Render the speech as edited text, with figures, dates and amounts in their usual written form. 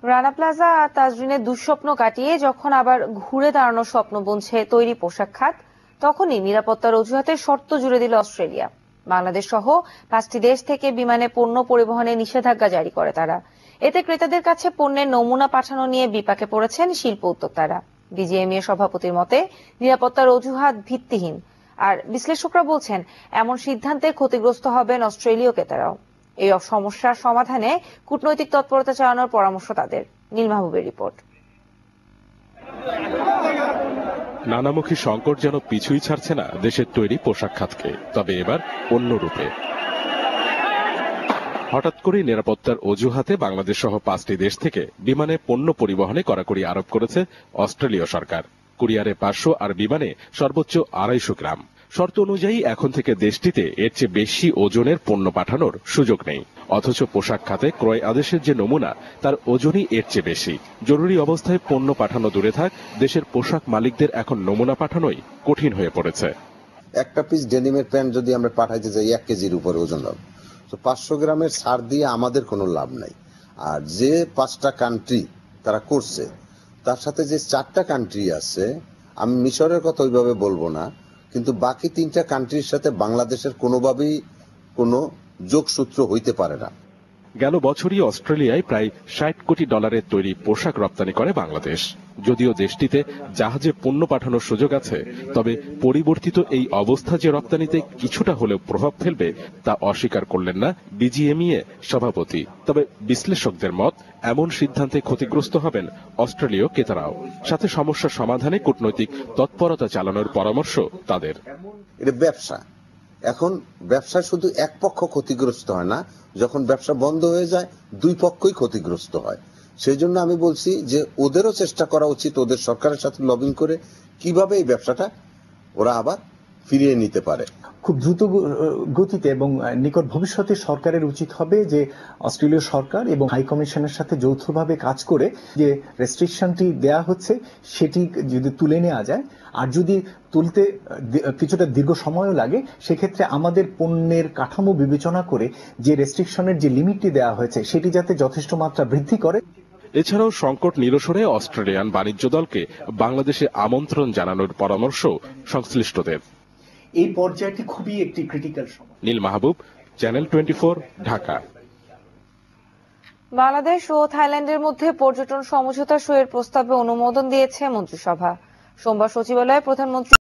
Rana plaza আর তাজরিনের দুঃস্বপ্ন কাটিয়ে যখন আবার ঘুরে দাঁড়ানোর স্বপ্ন বুনছে তৈরি পোশাক খাত, তখনই নিরাপত্তার অজুহাতে শর্ত জুড়ে দিল অস্ট্রেলিয়া। বাংলাদেশ সহ 5টি দেশ থেকে বিমানে পণ্য পরিবহনে নিষেধাজ্ঞা জারি করে তারা। এতে ক্রেতাদের কাছে পণ্যের নমুনা পাঠানো নিয়ে বিপাকে পড়েছেন শিল্প উদ্যোক্তারা। বিজিএমইএ সভাপতির মতে নিরাপত্তার অজুহাত ভিত্তিহীন। আর বিশ্লেষকরা বলছেন এমন সিদ্ধান্তে ক্ষতিগ্রস্ত হবেন অস্ট্রেলীয় ক্রেতারাও। এই সমস্যার সমাধানে কূটনৈতিক তৎপরতা চালানোর পরামর্শ তাদের। নীল মাহবুবের রিপোর্ট। নানামুখী সংকট যেন পিছুই ছাড়ছে না দেশের তৈরি পোশাক খাতকে, তবে এবার অন্য রূপে। হঠাৎ করে নিরাপত্তার অজুহাতে বাংলাদেশ সহ 5টি দেশ থেকে বিমানে পণ্য পরিবহনে কড়াকড়ি আরোপ করেছে অস্ট্রেলীয় সরকার। কুরিয়ারে 500 আর বিমানে সর্বোচ্চ 250 গ্রাম। শর্ত অনুযায়ী এখন থেকে দেশটিতে এর চেয়ে বেশি ওজনের পণ্য পাঠানোর সুযোগ নেই। অথচ পোশাক খাতে ক্রয় আদেশের যে নমুনা, তার ওজনই এর চেয়ে বেশি। জরুরি অবস্থায় পণ্য পাঠানো দূরে থাক, দেশের পোশাক মালিকদের এখন নমুনা পাঠানোই কঠিন হয়ে পড়েছে। একটা পিস ডেনিমের প্যান্ট যদি আমরা পাঠাইতে যাই 1 কেজির উপরে ওজন হবে, তো 500 গ্রামের ছাড় দিয়ে আমাদের কোনো লাভ নাই। আর যে 5টা কান্ট্রি তারা করছে, তার সাথে যে 4টা কান্ট্রি আছে, আমি মিশরের কথা ওইভাবে বলবো না, কিন্তু বাকি 3টা কান্ট্রির সাথে বাংলাদেশের কোনোভাবেই কোনো যোগসূত্র হইতে পারে না। গেল বছরই অস্ট্রেলিয়ায় প্রায় $60 কোটি তৈরি পোশাক রপ্তানি করে বাংলাদেশ। যদিও দেশটিতে জাহাজে পণ্য পাঠানোর সুযোগ আছে, তবে পরিবর্তিত এই অবস্থা যে রপ্তানিতে কিছুটা হলেও প্রভাব ফেলবে তা অস্বীকার করলেন না বিজিএমইএ সভাপতি। তবে বিশ্লেষকদের মত, এমন সিদ্ধান্তে ক্ষতিগ্রস্ত হবেন অস্ট্রেলীয় ক্রেতারাও। সাথে সমস্যার সমাধানে কূটনৈতিক তৎপরতা চালানোর পরামর্শ তাদের। এটা ব্যবসা, এখন ব্যবসা শুধু এক পক্ষ ক্ষতিগ্রস্ত হয় না, যখন ব্যবসা বন্ধ হয়ে যায় 2 পক্ষই ক্ষতিগ্রস্ত হয়। সেই জন্য আমি বলছি যে ওদেরও চেষ্টা করা উচিত, ওদের সরকারের সাথে লবিং করে কিভাবে এই ব্যবসাটা ওরা আবার ফিরিয়ে নিতে পারে। খুব দ্রুত গতিতে এবং নিকট ভবিষ্যতে সরকারের উচিত হবে যে অস্ট্রেলীয় সরকার এবং হাই কমিশনের সাথে যৌথভাবে কাজ করে যে রেস্ট্রিকশনটি দেয়া হচ্ছে সেটি যদি তুলে নেওয়া যায়, আর যদি তুলতে কিছুটা দীর্ঘ সময়ও লাগে, সেক্ষেত্রে আমাদের পণ্যের কাঠামো বিবেচনা করে যে রেস্ট্রিকশনের যে লিমিটটি দেওয়া হয়েছে সেটি যাতে যথেষ্ট মাত্রা বৃদ্ধি করে। এছাড়াও সংকট নিরসনে অস্ট্রেলিয়ান বাণিজ্য দলকে বাংলাদেশে আমন্ত্রণ জানানোর পরামর্শ সংশ্লিষ্টদের। এই পর্যায়টি খুবই একটি ক্রিটিক্যাল সময়। নীল মাহবুব, চ্যানেল 24, ঢাকা। বাংলাদেশ ও থাইল্যান্ডের মধ্যে পর্যটন সমঝোতা সইয়ের প্রস্তাবে অনুমোদন দিয়েছে মন্ত্রিসভা। সোমবার সচিবালয়ে প্রধানমন্ত্রী